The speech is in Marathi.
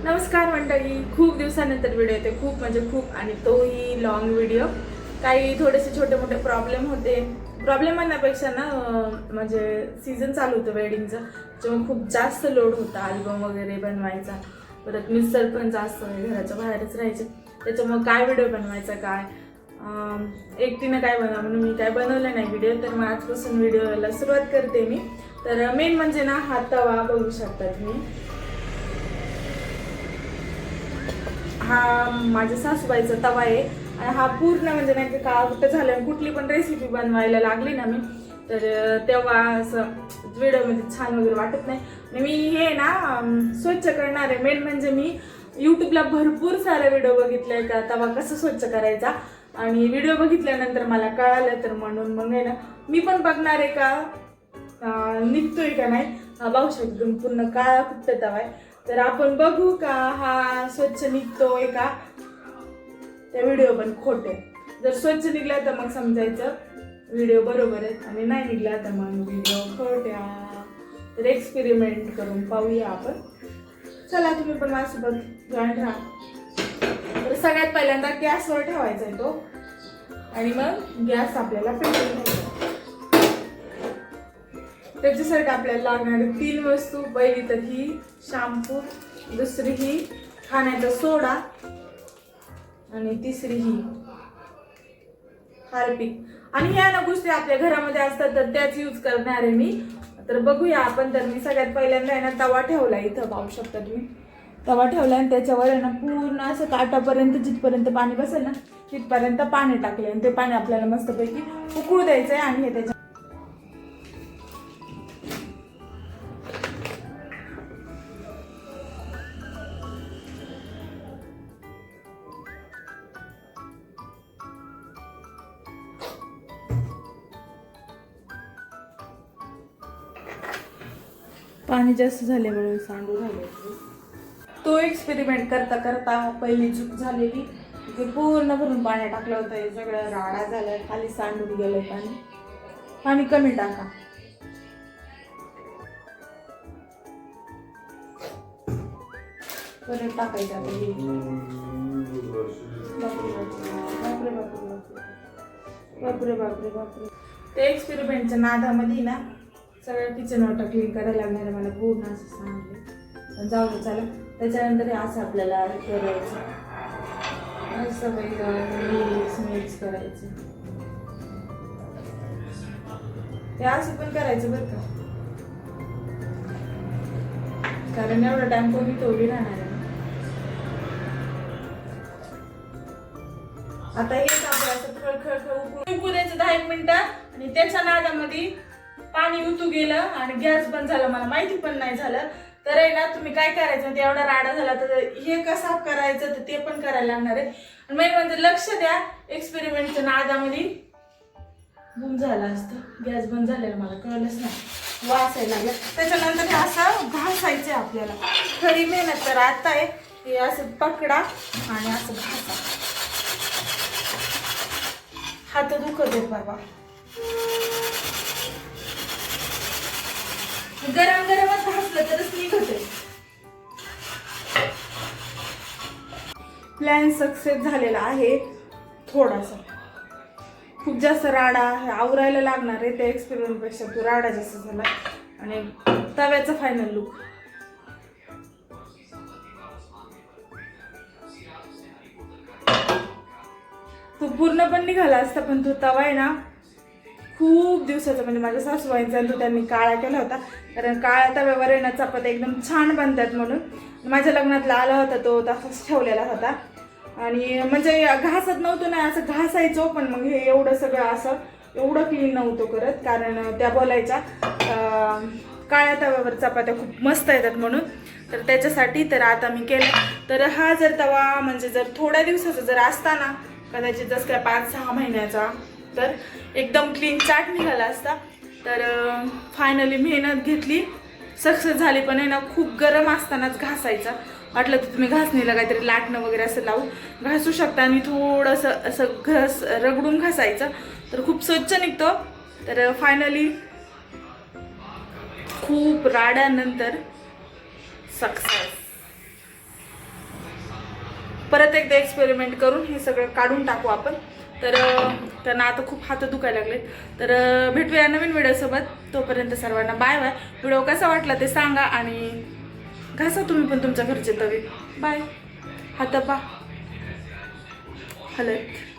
नमस्कार मंडळी, खूप दिवसानंतर व्हिडिओ येते. खूप म्हणजे खूप, आणि तोही लॉंग व्हिडिओ. काही थोडेसे छोटे मोठे प्रॉब्लेम होते. प्रॉब्लेम म्हणण्यापेक्षा ना म्हणजे सीझन चालू होतं वेडिंगचं, त्याच्यामुळे खूप जास्त लोड होता. अल्बम वगैरे बनवायचा, परत मिस्टर पण जास्त घराच्या बाहेरच राहायचे, त्याच्यामुळे काय व्हिडिओ बनवायचा काय एकटीनं काय बनवा म्हणून मी काय बनवलं नाही व्हिडिओ. तर मग आजपासून व्हिडिओला सुरुवात करते मी. तर मेन म्हणजे ना हा तवा बघू शकता तुम्ही. हा माझ्या सासूबाईचा तवा आहे आणि हा पूर्ण म्हणजे नाही का कुठं झालं. कुठली पण रेसिपी बनवायला लागली ना मी, तर तेव्हा असं व्हिडिओमध्ये छान वगैरे वाटत नाही. मी हे ना स्वच्छ करणार आहे. मेन म्हणजे मी यूट्यूबला भरपूर सारे व्हिडिओ बघितले का तवा कसं स्वच्छ करायचा, आणि व्हिडिओ बघितल्यानंतर मला कळालं, तर म्हणून मग आहे ना मी पण बघणार आहे का निघतोय का नाही. हा बघू शकतो पूर्ण काळा कुठं तवा आहे. तर आपण बघू का हा स्वच्छ निघतोय का, त्या व्हिडिओ पण खोटे. जर स्वच्छ निघला तर मग समजायचं व्हिडिओ बरोबर आहे, आणि नाही निघला तर मग व्हिडिओ खोट्या. तर एक्सपेरिमेंट करून पाहूया आपण. चला तुम्ही पण माझ्यासोबत जॉईन राहा. तर सगळ्यात पहिल्यांदा गॅसवर ठेवायचा आहे तो, आणि मग गॅस आपल्याला पेटवून घ्यायचा. त्याच्यासाठी आपल्याला लागणारे 3 वस्तू. पहिली तर ही शॅम्पू, दुसरी ही खाण्याचा सोडा, आणि तिसरी ही हार्पिक. आणि ह्या ना गोष्टी आपल्या घरामध्ये असतात तर त्याच यूज करणार आहे मी. तर बघूया आपण. तर मी सगळ्यात पहिल्यांदा आहे ना तवा ठेवला. इथं पाहू शकता तुम्ही तवा ठेवला, आणि त्याच्यावर आहे ना पूर्ण असं काटापर्यंत जिथपर्यंत पाणी बसेल ना तिथपर्यंत पाणी टाकले, आणि ते पाणी आपल्याला मस्तपैकी उकळू द्यायचंय. आणि हे त्याच्या पाणी जास्त झाल्यामुळे सांडू झाले. तो एक्सपेरिमेंट करता करता पहिली चूक झालेली, ते पूर्ण भरून पाणी टाकलं होतं. हे सगळं राडा झालं, खाली सांडून गेलं पाणी. पाणी कमी टाका. परत टाकायचं आता हे. बापरे बापरे बापरे बापरे बापरे. ते एक्सपेरिमेंटच्या नादामध्ये ना सगळं किचन वॉटर क्लीन करायला लागणार आहे मला. पूर्ण असं सांगितलं, जाऊ दे चला. त्याच्यानंतर असं आपल्याला करायचं, असं मिक्स करायचं. ते असं पण करायचं बरं का, कारण एवढा टाइम कोणी तोडी राहणार आहे. आता हेच आपलं असं खळखळ उकळू द्यायचं 10 मिनिटं, आणि त्याच्या नादामध्ये पाणी उतू गेलं आणि गॅस बंद झाला. मला माहिती पण नाही झालं. तर आहे ना तुम्ही काय करायचं, ते एवढा राडा झाला तर हे कसं करायचं तर ते पण करायला लागणार आहे. मेन म्हणजे लक्ष द्या, एक्सपेरिमेंटच्या नादामध्ये बूम झालं असतं. गॅस बंद झालेला मला कळलंच नाही, वास यायला लागला. त्याच्यानंतर हे असं घासायचं आपल्याला. खरी मेहनत तर आता आहे, हे असं पकडा आणि असं घासा. हात दुखत आहेत बाबा. गरम गरमच घासलं तरच निघत आहे. प्लॅन सक्सेस झालेला आहे. थोडासा खूप जास्त राडा आवरायला लागणार आहे. त्या एक्सपेरिमेंट पेक्षा तो राडा जास्त झाला. आणि तव्याचा फायनल लुक. तो पूर्ण पण निघाला असता, पण तो तवा आहे ना खूप दिवसाचा, म्हणजे माझ्या सासूबाईंचा तो त्यांनी काळा केला होता. कारण काळ्या तव्यावर आहे ना चपात्या एकदम छान बनतात म्हणून माझ्या लग्नातला आला होता तो तसाच ठेवलेला होता. आणि म्हणजे घासत नव्हतो ना, असं घासायचो, पण मग हे एवढं सगळं असं एवढं क्लीन नव्हतं करत. कारण त्या बोलायच्या काळ्या तव्यावर चपात्या खूप मस्त येतात म्हणून. तर त्याच्यासाठी तर आता मी केलं. तर हा जर तवा म्हणजे जर थोड्या दिवसाचा जर असता ना, कदाचित जसं काय 5-6 महिन्याचा, तर एकदम क्लीन चाट निघाला असता. तर फायनली मेहनत घेतली, सक्सेस झाली. पण आहे ना खूप गरम असतानाच घासायचा. वाटलं तर तुम्ही घासणीला काहीतरी लाटणं वगैरे असं लावून घासू शकता, आणि थोडंसं असं रगडून घासायचं तर खूप स्वच्छ निघतो. तर फायनली खूप राड्यानंतर सक्सेस. परत एकदा एक्सपेरिमेंट करून हे सगळं काढून टाकू आपण. तर त्यांना आता खूप हात दुखायला लागलेत. तर भेटूया नवीन व्हिडिओसोबत. तोपर्यंत सर्वांना बाय बाय. व्हिडिओ कसा वाटला ते सांगा आणि घासा तुम्ही पण तुमच्या घरचे तवे. बाय. हात पा हलत.